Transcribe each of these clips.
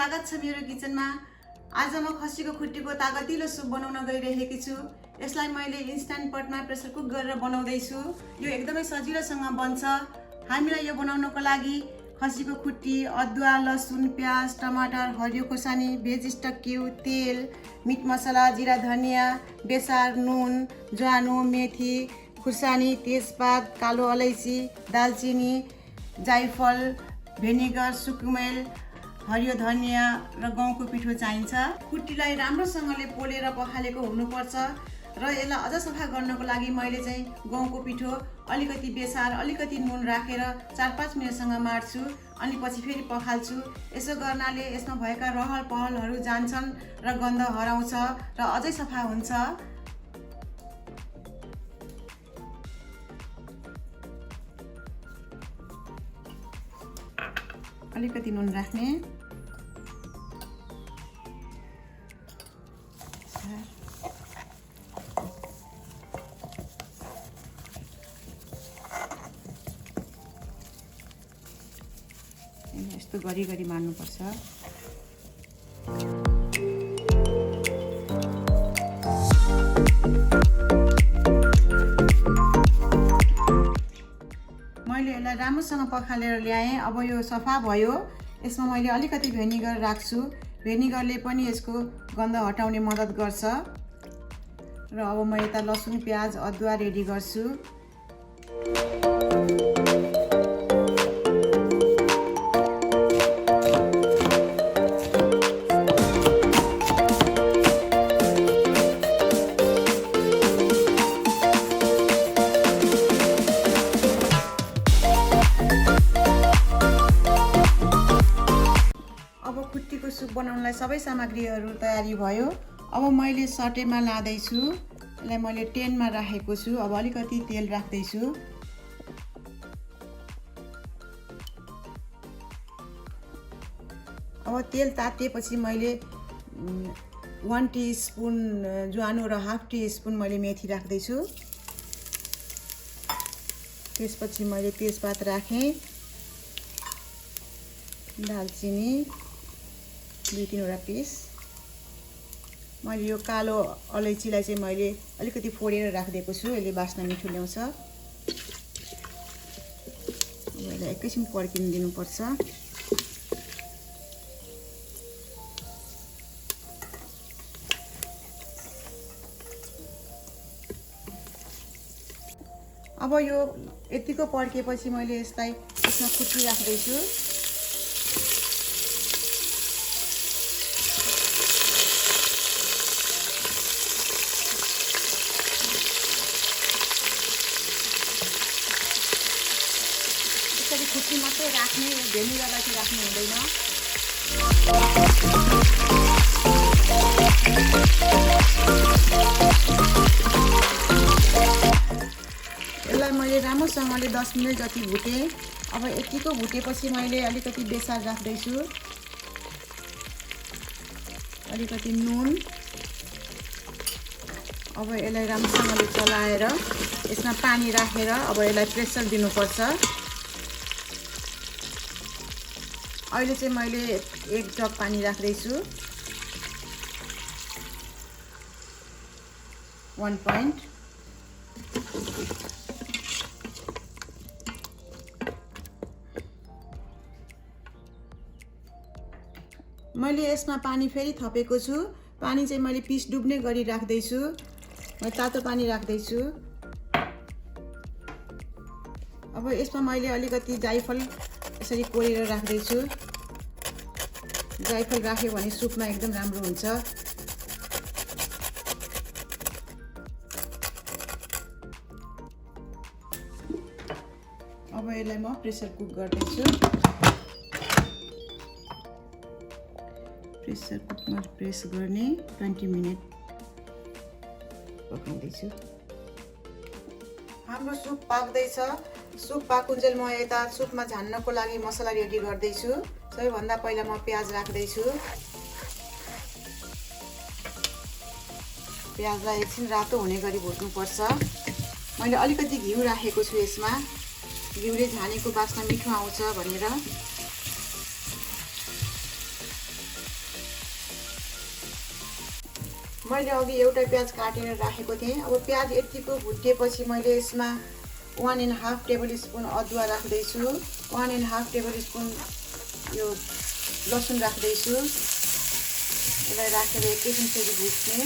स्वागत छ मेरो किचनमा। आज म खसीको खुट्टीको तागतिलो सुप बनाउन गइरहेकी छु। यसलाई मैले इन्स्ट्यान्ट पटमा प्रेसर कुक गरेर बनाउँदै छु। यो एकदमै सजिलोसँग बन्छ। हामीलाई यो बनाउनको लागि खसीको खुट्टी, अदुवा, लसुन, प्याज, टमाटर, हरियो खोर्सानी, भेज स्टक क्यूब, तेल, मिट मसला, जिरा धनिया, बेसार, नुन, ज्वानो, मेथी, खुर्सानी, तेजपात, कालो अलैँची, दालचिनी, जाइफल, भेनिगर, सुकुमेल, हरियो धनिया र गहुँको पिठो चाहिन्छ। खुट्टीलाई राम्रोसँगले पोलेर पखालेको हुनुपर्छ र यसलाई अझ सफा गर्नको लागि मैले चाहिँ गहुँको पिठो, अलिकति बेसार, अलिकति नुन राखेर 4-5 मिनटसँग मार्छु अनि पछि फेरि पखाल्छु। यसो गर्नाले यसमा भएका रहल पहलहरू जान्छन् र गन्ध हराउँछ र अझै सफा हुन्छ। अलिकति नुन राख्ने, यस्तो गरी गरी मार्नुपर्छ। मैले यसलाई राम्रोसँग पखालेर ल्याएँ। अब यो सफा भयो। यसमा मैले अलिकति भेनिगर राख्छु। भेनिगरले पनि यसको गन्ध हटाउने मद्दत गर्छ। र अब म यता लसुन, प्याज, अदुवा रेडी गर्छु। खुट्टीको सुप बनाउनलाई सबै सामग्रीहरू तयारी भयो। अब मैले सटेमा लाँदैछु। यसलाई मैले 10 मा राखेको छु। अब अलिकति तेल राख्दैछु। अब तेल तातिएपछि मैले 1 टीस्पुन ज्वानो र 1/2 टीस्पुन मैले मेथी राख्दैछु। त्यसपछि मैले तेजपात राखेँ, दालचिनी 2-3 पिस। मैले यो कालो अलैँचीलाई चाहिँ मैले अलिकति फोडेर राखिदिएको छु। यसले बास्ना मिठो ल्याउँछ। यसलाई एकैछिन पड्किन दिनुपर्छ। अब यो यतिको पड्केपछि मैले यसलाई यसमा खुट्टी राख्दैछु। खुट्टी मात्रै राख्ने, भेनिगरलाई चाहिँ राख्नु हुँदैन। यसलाई मैले राम्रोसँगले 10 मिनट जति भुटेँ। अब यतिको भुटेपछि मैले अलिकति बेसार राख्दैछु, अलिकति नुन। अब यसलाई राम्रोसँगले चलाएर यसमा पानी राखेर अब यसलाई प्रेसर दिनुपर्छ। अहिले चाहिँ मैले 1 जग पानी राख्दैछु। 1 पॉइन्ट। मैले यसमा पानी फेरि थपेको छु। पानी चाहिँ मैले पिस डुब्ने गरी राख्दैछु। म तातो पानी राख्दैछु। अब यसमा मैले अलिकति जाइफल यसरी कोरेर राख्दैछु। जाइफल राख्यो भने सुपमा एकदम राम्रो हुन्छ। अब यसलाई म प्रेसर कुक गर्दैछु। प्रेसर कुकमा प्रेस गर्ने 20 मिनट पकाउँदैछु। हाम्रो सुप पाक्दैछ। सुप पाकुन्जेल म यता सुपमा झान्नको लागि मसला रेडी गर्दैछु। सबैभन्दा पहिला म प्याज राख्दैछु। प्याजलाई एकछिन रातो हुने गरी भुट्नुपर्छ। मैले अलिकति घिउ राखेको छु यसमा। घिउले झानेको बास्ना मिठो आउँछ भनेर। मैले अघि एउटा प्याज काटेर राखेको थिएँ। अब प्याज यतिको भुटेपछि मैले यसमा 1.5 टेबल स्पुन अदुवा राख्दैछु, 1.5 टेबल स्पुन यो लसुन राख्दैछु। यसलाई राखेर एकैछिन फेरि भुट्ने।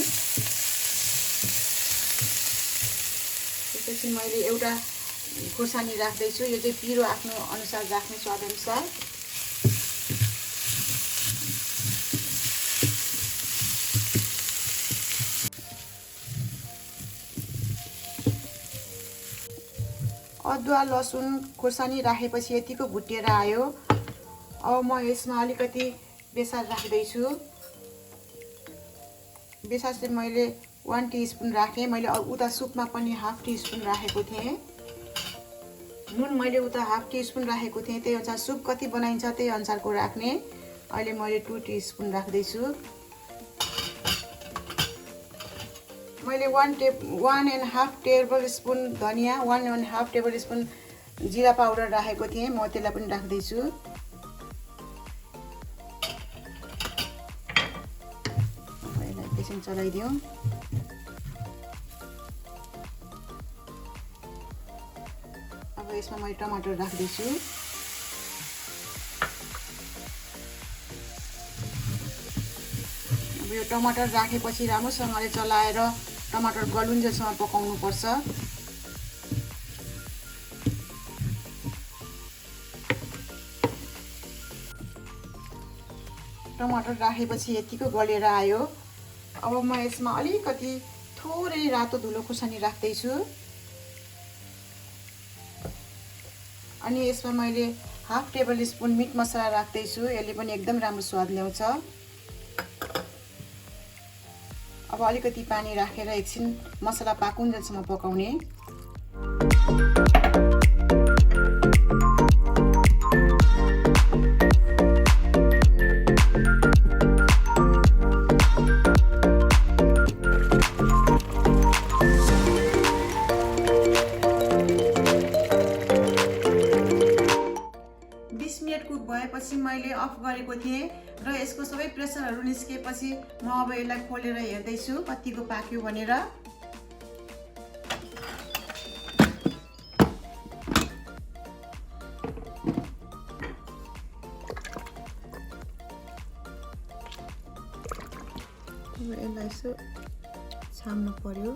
त्यसपछि मैले एउटा खोर्सानी राख्दैछु। यो चाहिँ पिरो आफ्नो अनुसार राख्ने, स्वाद अनुसार। अदुवा लसुन खोर्सानी राखेपछि यतिको भुटेर आयो। अब म यसमा अलिकति बेसार राख्दैछु। बेसार चाहिँ मैले 1 टीस्पुन राखेँ। मैले उता सुपमा पनि 1/2 टीस्पुन राखेको थिएँ। नुन मैले उता 1/2 टीस्पुन राखेको थिएँ। त्यही अनुसार सुप कति बनाइन्छ त्यही अनुसारको राख्ने। अहिले मैले 2 टीस्पुन राख्दैछु। मैले 1.5 टेबल स्पुन धनिया, 1.5 टेबल स्पुन जिरा पाउडर राखेको थिएँ। म त्यसलाई पनि राख्दैछु। यसलाई एकैछिन चलाइदिउँ। अब यसमा मैले टमाटर राख्दैछु। अब यो टमाटर राखेपछि राम्रोसँगले चलाएर टमाटर गलुन्जेलसम्म पकाउनु पर्छ। टमाटर राखेपछि यतिको गलेर आयो। अब म यसमा अलिकति थोरै रातो धुलो खुर्सानी राख्दैछु। अनि यसमा मैले 1/2 टेबल स्पुन मिट मसला राख्दैछु। यसले पनि एकदम राम्रो स्वाद ल्याउँछ। अब अलिकति पानी राखेर एकछिन मसला पाकुन्जेलसम्म पकाउने। भएपछि मैले अफ गरेको थिएँ र यसको सबै प्रेसरहरू निस्केपछि म अब यसलाई खोलेर हेर्दैछु कतिको पाक्यो भनेर। यसलाई यसो छाम्नु पर्यो।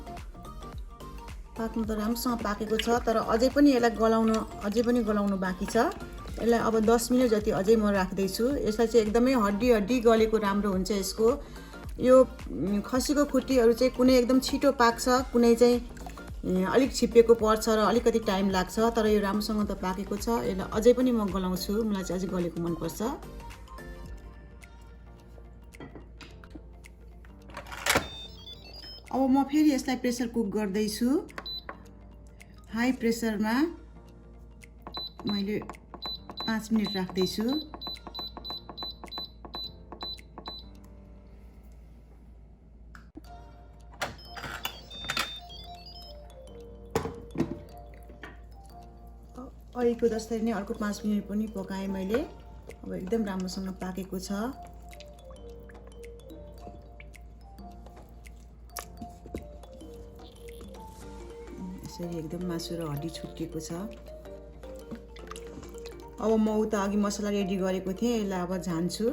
पाक्नु त राम्रोसँग पाकेको छ, तर अझै पनि यसलाई गलाउनु बाँकी छ। यसलाई अब 10 मिनट जति अझै म राख्दैछु। यसलाई चाहिँ एकदमै हड्डी गलेको राम्रो हुन्छ। यसको यो खसीको खुट्टीहरू चाहिँ कुनै एकदम छिटो पाक्छ, कुनै चाहिँ अलिक छिप्पिएको पर्छ र अलिकति टाइम लाग्छ। तर यो राम्रोसँग त पाकेको छ। यसलाई अझै पनि म गलाउँछु। मलाई चाहिँ अझै गलेको मनपर्छ। अब म फेरि यसलाई प्रेसर कुक गर्दैछु। हाई प्रेसरमा मैले 5 मिनट राख्दैछु। अहिलेको जस्तै नै अर्को 5 मिनट पनि पकाएँ मैले। अब एकदम राम्रोसँग पाकेको छ। यसरी एकदम मासु र हड्डी छुट्टिएको छ। अब म उता अघि मसला रेडी गरेको थिएँ। यसलाई अब झान्छु।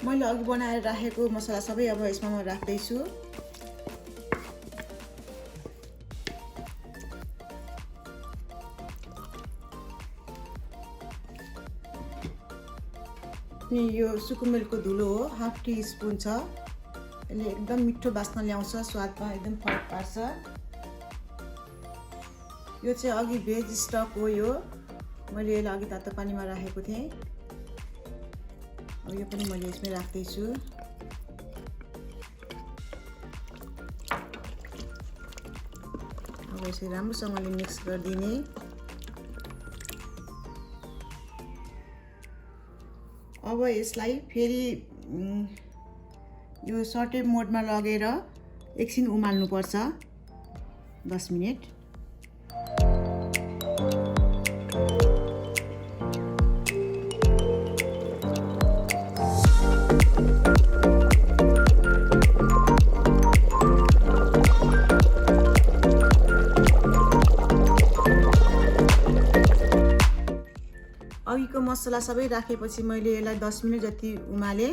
मैले अघि बनाएर राखेको मसला सबै अब यसमा म राख्दैछु। अनि यो सुकुमेलको धुलो हो, 1/2 टीस्पुन छ। यसले एकदम मिठो बास्ना ल्याउँछ, स्वादमा एकदम फरक पार्छ। यो चाहिँ अघि भेज स्टक हो। यो मैले यसलाई अघि तातो पानीमा राखेको थिएँ। अब यो पनि मैले यसमै राख्दैछु। अब यसलाई राम्रोसँगले मिक्स गरिदिने। अब यसलाई फेरि यो सटे मोडमा लगेर एकछिन उमाल्नुपर्छ 10 मिनट। मसला सबै राखेपछि मैले यसलाई 10 मिनेट जति उमाले।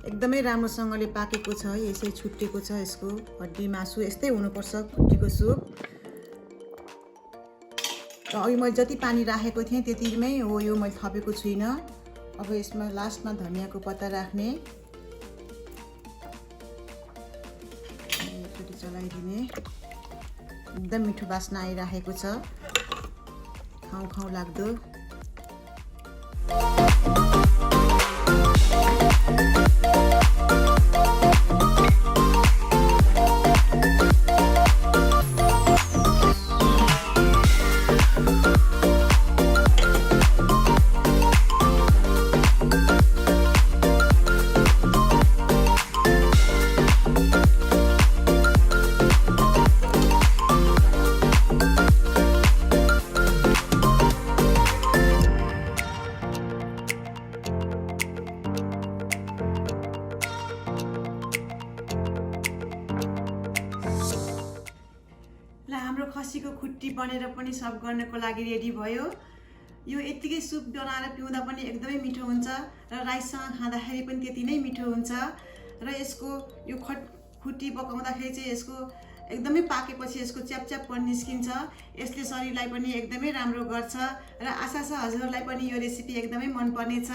एकदमै राम्रोसँगले पाकेको छ, यसै छुटेको छ। यसको हड्डी मासु यस्तै हुनुपर्छ खुट्टीको सुप। र अहिले मैले जति पानी राखेको थिएँ त्यतिमै हो, यो मैले थपेको छुइनँ। अब यसमा लास्टमा धनियाँको पत्ता राख्ने, एकचोटि चलाइदिने। एकदम मिठो बास्ना आइराखेको छ, खाउँ खाउँ लाग्दो। हाम्रो खसीको खुट्टी बनेर पनि सर्भ गर्नको लागि रेडी भयो। यो यतिकै सुप बनाएर पिउँदा पनि एकदमै मिठो हुन्छ र राइससँग खाँदाखेरि पनि त्यति नै मिठो हुन्छ। र यसको यो खुट्टी पकाउँदाखेरि चाहिँ यसको एकदमै पाकेपछि यसको च्यापच्यापपन निस्किन्छ। यसले शरीरलाई पनि एकदमै राम्रो गर्छ र आशा छ हजुरहरूलाई पनि यो रेसिपी एकदमै मन पर्नेछ।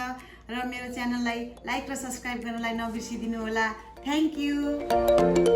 र मेरो च्यानललाई लाइक र सब्सक्राइब गर्नलाई नबिर्सिदिनु होला। Thank you.